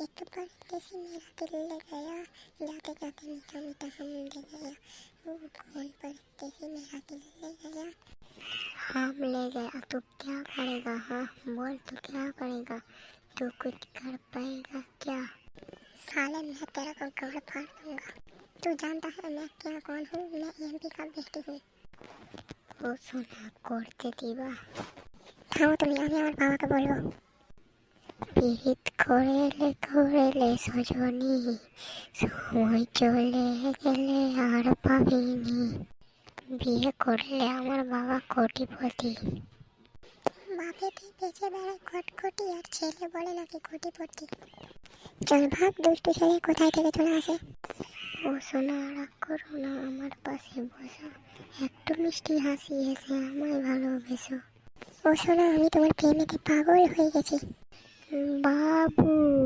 एक परदेसी मेरा दिल ले गया, जाते जाते मीठा मीठा हम दे गया। वो कौन परदेसी मेरा दिल ले गया। हम ले गया तो क्या करेगा? हाँ बोल, तो क्या करेगा? तू कुछ कर पाएगा क्या? साले मैं तेरा को गाड़ फाड़ दूंगा। तू जानता है मैं क्या कौन हूँ? मैं एमपी का बेटी हूँ। वो सुना করতে দিবা। থামো তুমি, আমি আমার বাবাকে বলবো। পিরিত করেলে সজনী, সময় চলে গেলে আর পাবিনি। বিয়ে করলে আমার বাবা কোটিপতি। বাপেতে বেঁচে বেড়ায় খটখটি আর ছেলে বলে নাকি কোটিপতি। চল ভাগ, দুষ্টু ছেলে কোথায় থেকে চলে আসে। ও সোনা রাগ করো না, আমার পাশে বসো, একটু মিষ্টি হাসি হেসে আমায় ভালোবেসো। ও সোনা, আমি তোমার প্রেমেতে পাগল হয়ে গেছি। বাবু।